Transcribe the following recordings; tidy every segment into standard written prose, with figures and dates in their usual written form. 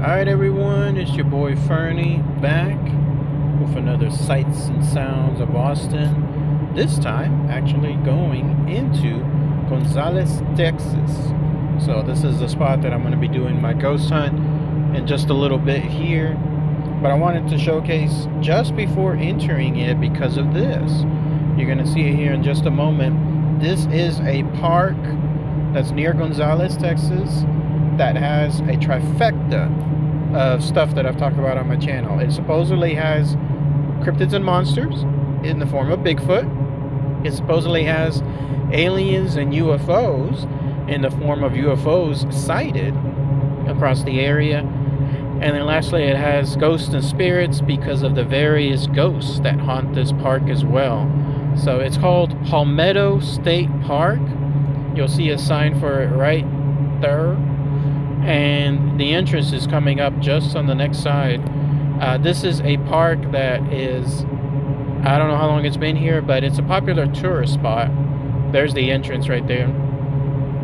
Alright everyone, it's your boy Fernie back with another Sights and Sounds of Austin. This time actually going into Gonzales, Texas. So this is the spot that I'm going to be doing my ghost hunt in just a little bit here. But I wanted to showcase just before entering it because of this. You're going to see it here in just a moment. This is a park that's near Gonzales, Texas, that has a trifecta of stuff that I've talked about on my channel. It supposedly has cryptids and monsters in the form of Bigfoot. It supposedly has aliens and UFOs in the form of UFOs sighted across the area. And then lastly, it has ghosts and spirits because of the various ghosts that haunt this park as well. So it's called Palmetto State Park. You'll see a sign for it right there. And the entrance is coming up just on the next side. This is a park that is, I don't know how long it's been here, but it's a popular tourist spot. There's the entrance right there.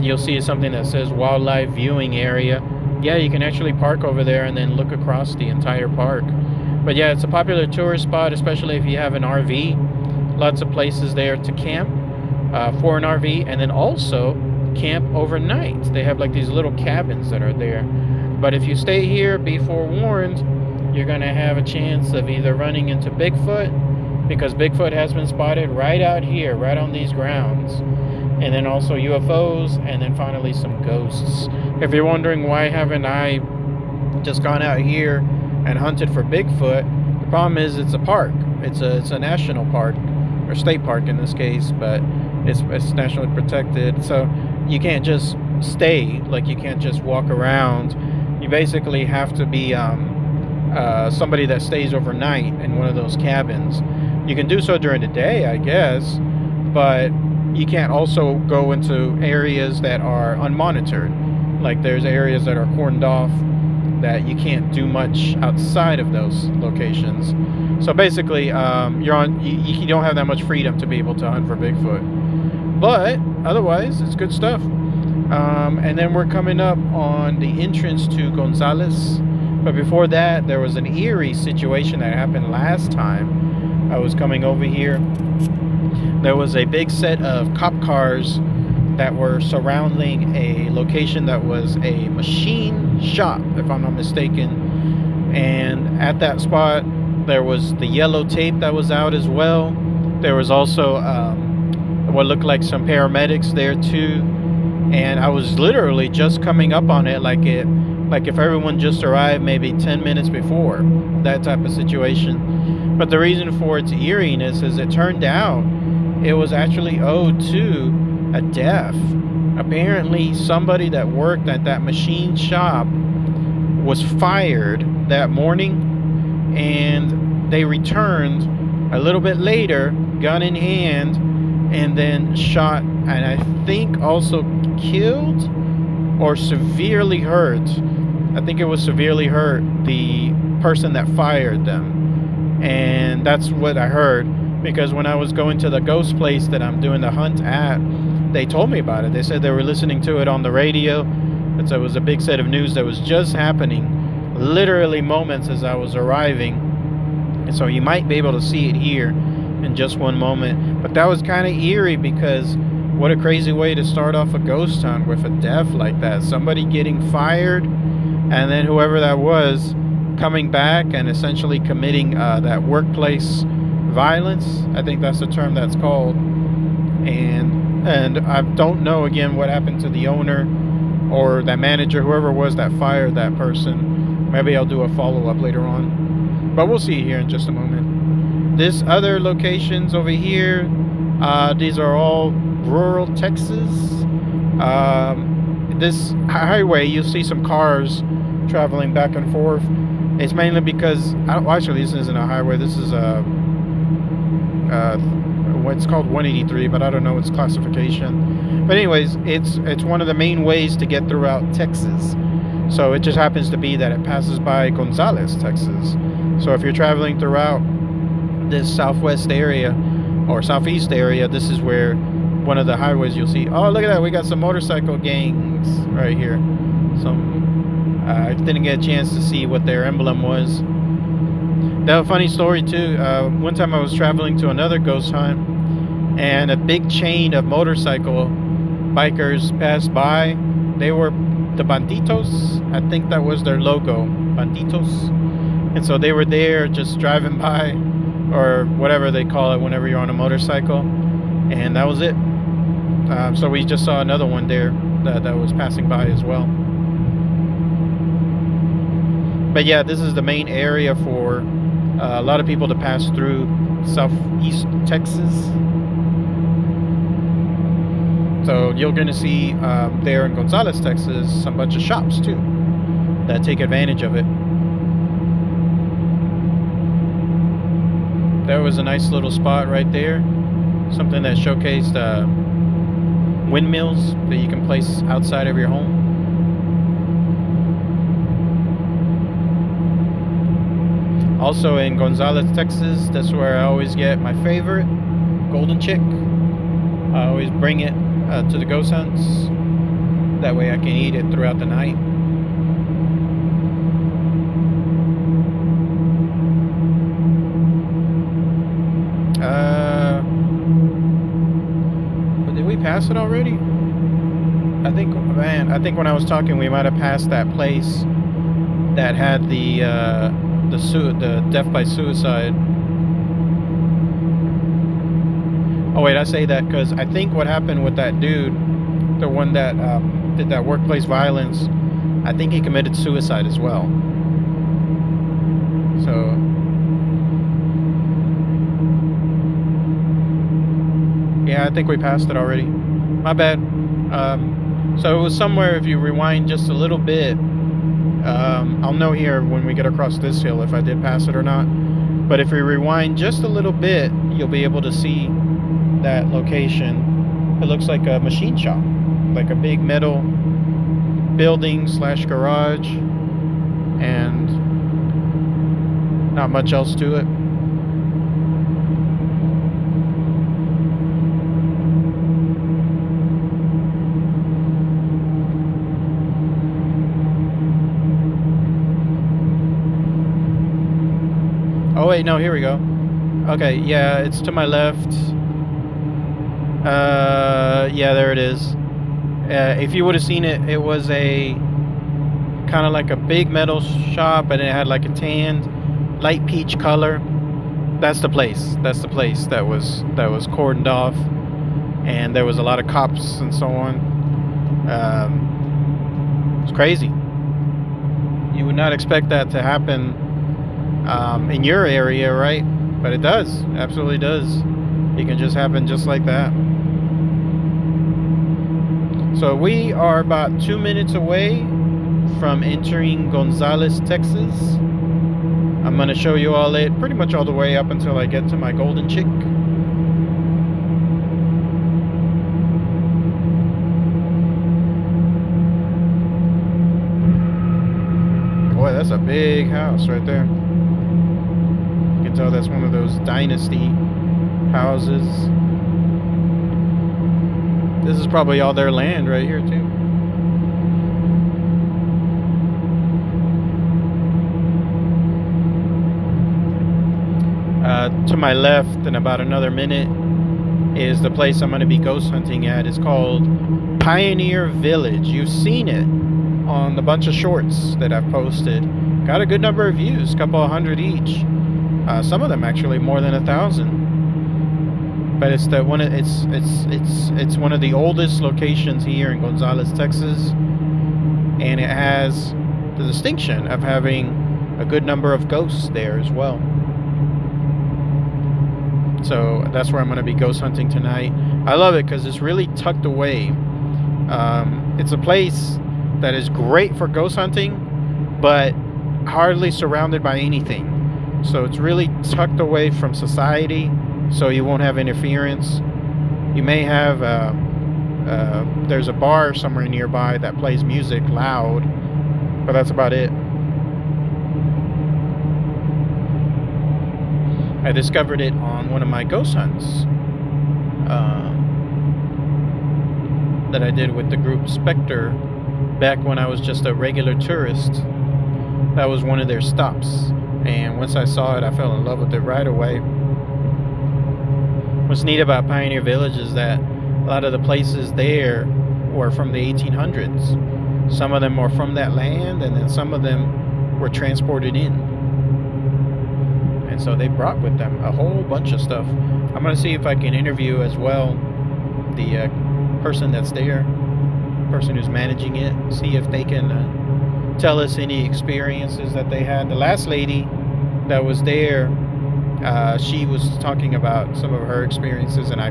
You'll see something that says wildlife viewing area. Yeah, you can actually park over there and then look across the entire park. But yeah, it's a popular tourist spot, especially if you have an RV. Lots of places there to camp for an RV, and then also camp overnight. They have like these little cabins that are there. But if you stay here, be forewarned, you're going to have a chance of either running into Bigfoot, because Bigfoot has been spotted right out here, right on these grounds, and then also UFOs, and then finally some ghosts. If you're wondering why haven't I just gone out here and hunted for Bigfoot, the problem is it's a park. It's a national park, or state park in this case, but it's nationally protected, so you can't just stay, like you can't just walk around. You basically have to be somebody that stays overnight in one of those cabins. You can do so during the day, I guess, but you can't also go into areas that are unmonitored. Like there's areas that are cordoned off that you can't do much outside of those locations. So basically, you don't have that much freedom to be able to hunt for Bigfoot. But otherwise, it's good stuff. And then we're coming up on the entrance to Gonzales. But before that, there was an eerie situation that happened last time I was coming over here. There was a big set of cop cars that were surrounding a location that was a machine shop, if I'm not mistaken. And at that spot, there was the yellow tape that was out as well. There was also what looked like some paramedics there too. And I was literally just coming up on it, like if everyone just arrived maybe 10 minutes before, that type of situation. But the reason for its eeriness is it turned out it was actually owed to a death. Apparently somebody that worked at that machine shop was fired that morning, and they returned a little bit later, gun in hand, and then shot, and I think also killed or severely hurt. I think it was severely hurt the person that fired them. And that's what I heard, because when I was going to the ghost place that I'm doing the hunt at, they told me about it. They said they were listening to it on the radio. And so it was a big set of news that was just happening literally moments as I was arriving. And so you might be able to see it here in just one moment. But that was kind of eerie, because what a crazy way to start off a ghost hunt with a death like that. Somebody getting fired, and then whoever that was coming back and essentially committing that workplace violence. I think that's the term that's called. And I don't know again what happened to the owner or that manager, whoever it was that fired that person. Maybe I'll do a follow-up later on, but we'll see here in just a moment. This other locations over here, these are all rural Texas. This highway, you'll see some cars traveling back and forth. It's mainly because, well, actually this isn't a highway, this is a what's called 183, but I don't know its classification. But anyways, it's one of the main ways to get throughout Texas. So it just happens to be that it passes by Gonzales, Texas. So if you're traveling throughout this southwest area or southeast area, this is where one of the highways you'll see. Oh, look at that, we got some motorcycle gangs right here. Some I didn't get a chance to see what their emblem was. That was a funny story too. One time I was traveling to another ghost hunt, and a big chain of motorcycle bikers passed by. They were the Banditos. I think that was their logo, Banditos. And so they were there just driving by, or whatever they call it whenever you're on a motorcycle. And that was it. So we just saw another one there that was passing by as well. But yeah, this is the main area for a lot of people to pass through southeast Texas. So you're going to see there in Gonzales, Texas, some bunch of shops too that take advantage of it. There was a nice little spot right there, something that showcased windmills that you can place outside of your home. Also in Gonzales, Texas, that's where I always get my favorite golden chick. I always bring it to the ghost hunts. That way I can eat it throughout the night. But did we pass it already? I think when I was talking, we might have passed that place that had the death by suicide. Oh wait, I say that because I think what happened with that dude, the one that did that workplace violence, I think he committed suicide as well. So yeah, I think we passed it already. My bad. So it was somewhere, if you rewind just a little bit, I'll know here when we get across this hill if I did pass it or not. But if we rewind just a little bit, you'll be able to see that location. It looks like a machine shop, like a big metal building / garage, and not much else to it. Oh wait, no, here we go. Okay, yeah, it's to my left. Yeah, there it is. If you would have seen it, it was a kind of like a big metal shop, and it had like a tanned, light peach color. That's the place. That's the place that was cordoned off, and there was a lot of cops and so on. It's crazy. You would not expect that to happen in your area, right? But it does. Absolutely does. It can just happen just like that. So we are about 2 minutes away from entering Gonzales, Texas. I'm going to show you all it pretty much all the way up until I get to my golden chick. Boy, that's a big house right there. You can tell that's one of those dynasty houses. This is probably all their land right here too. To my left, in about another minute, is the place I'm going to be ghost hunting at. It's called Pioneer Village. You've seen it on the bunch of shorts that I've posted. Got a good number of views, couple of hundred each. Some of them actually more than 1,000. But it's one of the oldest locations here in Gonzales, Texas, and it has the distinction of having a good number of ghosts there as well. So that's where I'm going to be ghost hunting tonight. I love it because it's really tucked away. It's a place that is great for ghost hunting, but hardly surrounded by anything. So it's really tucked away from society, so you won't have interference. You may have there's a bar somewhere nearby that plays music loud, but that's about it. I discovered it on one of my ghost hunts that I did with the group Spectre back when I was just a regular tourist That was one of their stops. And once I saw it, I fell in love with it right away. What's neat about Pioneer Village is that a lot of the places there were from the 1800s. Some of them were from that land, and then some of them were transported in. And so they brought with them a whole bunch of stuff. I'm going to see if I can interview as well the person that's there, person who's managing it, see if they can tell us any experiences that they had. The last lady that was there, she was talking about some of her experiences, and I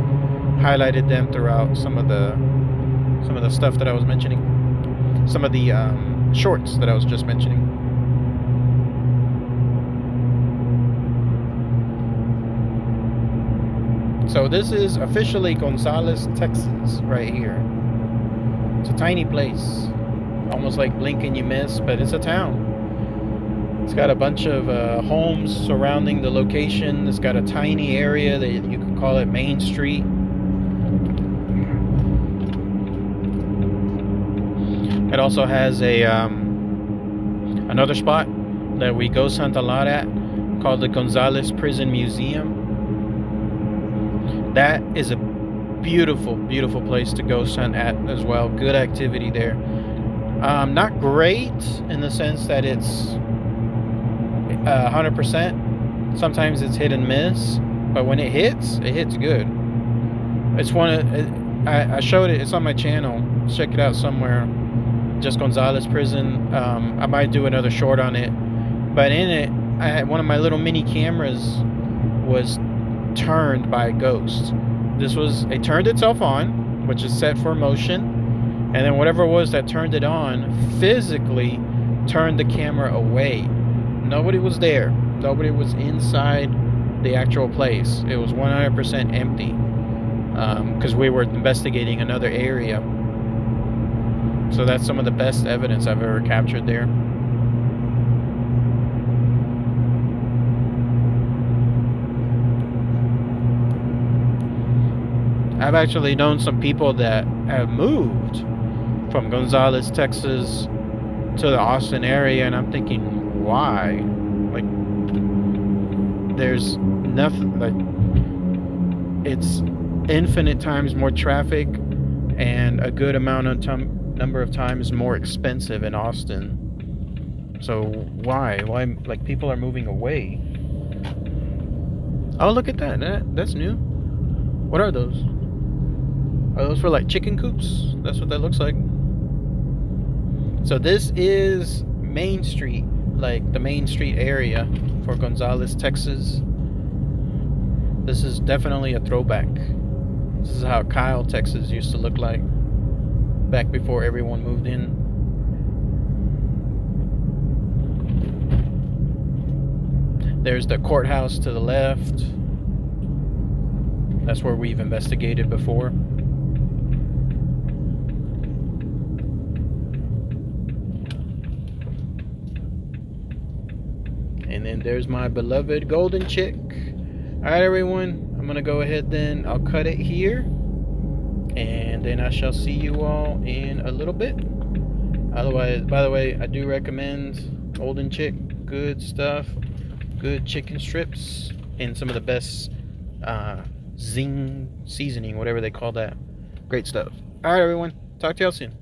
highlighted them throughout some of the stuff that I was mentioning, some of the shorts that I was just mentioning. So this is officially Gonzales, Texas, right here. It's a tiny place, almost like blink and you miss, but it's a town. It's got a bunch of homes surrounding the location. It's got a tiny area that you could call it Main Street. It also has a another spot that we ghost hunt a lot at, called the Gonzales Prison Museum. That is a beautiful, beautiful place to ghost hunt at as well. Good activity there. Not great in the sense that it's 100%. Sometimes it's hit and miss, but when it hits good. It's one of, I showed it. It's on my channel. Check it out somewhere. Just Gonzales Prison. I might do another short on it, but in it, I had one of my little mini cameras was turned by a ghost. It turned itself on, which is set for motion, and then whatever it was that turned it on physically turned the camera away. Nobody was there. Nobody was inside the actual place. It was 100% empty, because we were investigating another area. So that's some of the best evidence I've ever captured there. I've actually known some people that have moved from Gonzales, Texas to the Austin area, and I'm thinking, why? Like, there's nothing, like, it's infinite times more traffic and a good amount of number of times more expensive in Austin. So why? Like, people are moving away. Oh, look at that. That's new. What are those? Are those for like chicken coops? That's what that looks like. So this is Main Street, like the Main Street area for Gonzales, Texas. This is definitely a throwback. This is how Kyle, Texas used to look like back before everyone moved in. There's the courthouse to the left. That's where we've investigated before. And then there's my beloved golden chick. Alright, everyone, I'm gonna go ahead then. I'll cut it here, and then I shall see you all in a little bit. Otherwise, by the way, I do recommend golden chick. Good stuff. Good chicken strips and some of the best zing seasoning, whatever they call that. Great stuff. Alright, everyone, talk to y'all soon.